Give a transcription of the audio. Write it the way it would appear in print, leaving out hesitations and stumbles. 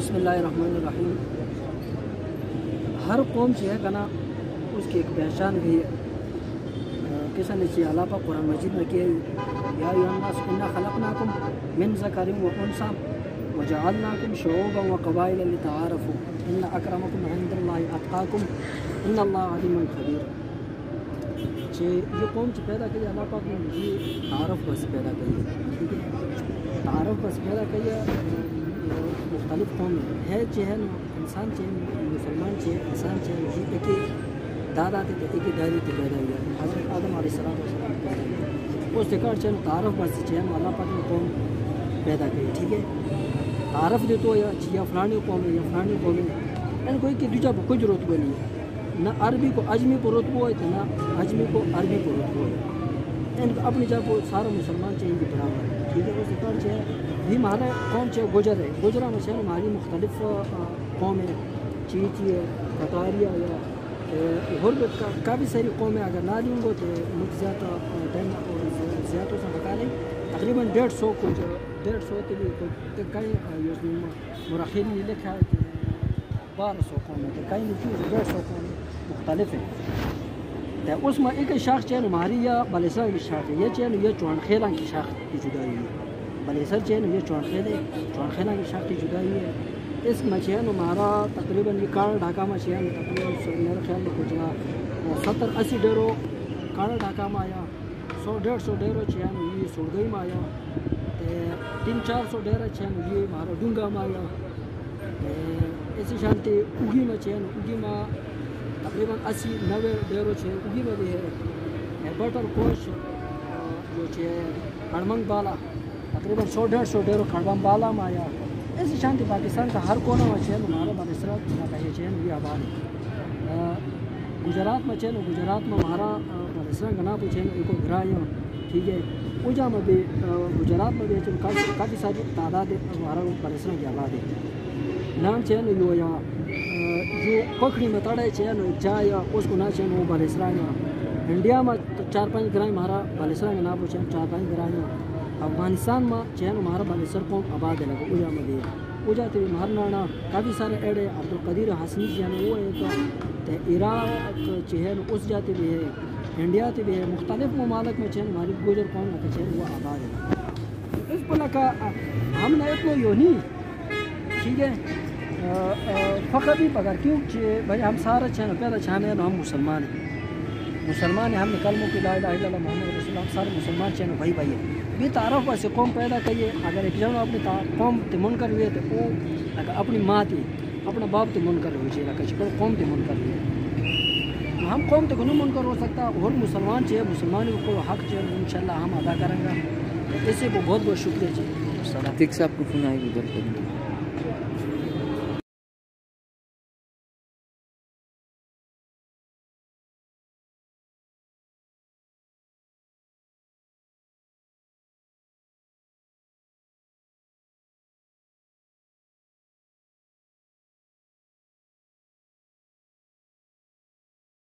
بسم اللہ الرحمن الرحیم. ہر قوم جو ہے نا اس کی ایک پہچان بھی ہے. کسی نے چیز اللہ پاک قرآن مجید میں کیا یا ایھا الناس انا خلقناکم من ذکر و انثی وجعلناکم شعوبا وقبائل لتعارفوا ان اکرمکم عند اللہ اتقاکم ان اللہ علیم خبیر. یہ قوم جو پیدا کی اللہ پاک نے یہ تعارف بس پیدا کی ہے. ٹھیک ہے, تعارف بس پیدا کی ہے. مختلف قوم ہے جو ہے انسان چاہے مسلمان چاہے انسان چاہے ایک دادا تھے ایک دادی تھے پیدا ہوا ہے. حضرت آدم علیہ السلام پیدا ہوا اس ذکر چاہے تعارف بس چاہے اللہ پاک نے قوم پیدا کی. ٹھیک ہے, تعارف دے تو یا فلانی قوم ہے یا فلانی قوم ہے ان کوئی کہ دوجا کوئی ضرورت نہیں ہے. نہ عربی کو اجمی کو رتبہ ہے نہ اجمی کو عربی کو رتبہ ہے. ان کو اپنی جگہ کو سارا مسلمان چاہیے کہ برابر ہے. ٹھیک ہے, اس ذکر چاہے بھی ہمارا قوم چاہے گجر ہے. گجرا میں چاہے ہماری مختلف قوم ہے چیچی ہے کٹاریا یا اور کافی ساری قوم ہے. اگر نہ دوں گو تو مجھ زیادہ ٹائم اور زیادہ سے بتا لیں تقریباً 150 کچھ 150 کے لیے کئی مراخیل نے لکھا ہے کہ 1200 قوم ہے کئی نہیں 150 قوم مختلف ہے. اس میں ایک شاخ چین ہماری یا بلیسر کی شاخ ہے. یہ چین یہ چون خیلان کی شاخ کی جدائی ہے. بلیسر چین یہ چون خیل ہے چون خیلان کی شاخ کی جدائی ہے. اس میں چین ہمارا تقریباً یہ کاڑا ڈھاکہ میں چین تقریباً میرے خیال میں کچھ 70-80 ڈیرو کاڑا ڈھاکہ میں آیا. 100-150 ڈیرو چین یہ سڑگئی میں آیا. 300-400 ڈیرا چین یہ ہمارا ڈونگا میں آیا. ایسی شانتی اگی میں چین اگی میں تقریباً 80-90 ڈیرو چین اگی میں بھی ہے. بٹر کوش جو چین کڑمنگ بالا تقریباً 100-150 ڈیرو کڑمنگ بالا میں آیا. ایسی شانتی پاکستان کا ہر کونا میں چین ہمارا بلسرات کا یہ چین بھی آباد ہے. گجرات میں چین گجرات میں ہمارا بلسرات کا نام چین ایک گرایا. ٹھیک ہے, اوجا میں بھی گجرات میں بھی کافی ساری تعداد ہمارا بلسرات کی آباد ہے. نام چین یو یا جو پکڑی میں تڑے چین جائے اس کو نہ چین وہ بلسرات انڈیا میں 4-5 گرائیں ہمارا بلسرات کا نام چین 4-5 گرائیں. افغانستان میں چین ہمارا بلسر قوم آباد ہے لگا اوجا میں بھی اوجا تو مہرنانا کافی سارے ایڈے عبدالقدیر حسنی چین وہ ایک عراق چہن اس جاتے بھی ہے انڈیا تے بھی ہے. مختلف ممالک میں چین ہماری گوجر قوم کا چین وہ آباد ہے. اس پر کا ہم نے اتنا یونی ٹھیک ہے فخر بھی پکڑ کیوں کہ بھائی ہم سارا چین پیدا چھانے ہیں ہم مسلمان ہیں. ہم نے کلموں کی لا الہ الا اللہ محمد رسول اللہ سارے مسلمان چین بھائی ہے. بھی تعارف بس قوم پیدا کریے. اگر ایک جن اپنی قوم تے منکر ہوئے تو وہ اگر اپنی ماں تھی اپنا باپ تے منکر ہوئی چاہیے کہ شکر قوم تے منکر ہوئے. ہم قوم تے نہیں منکر ہو سکتا اور مسلمان چاہیے مسلمانوں کو حق چاہیے انشاءاللہ ہم ادا کریں گے. اس سے وہ بہت بہت شکریہ چاہیے. صادق صاحب کو فون آئے گی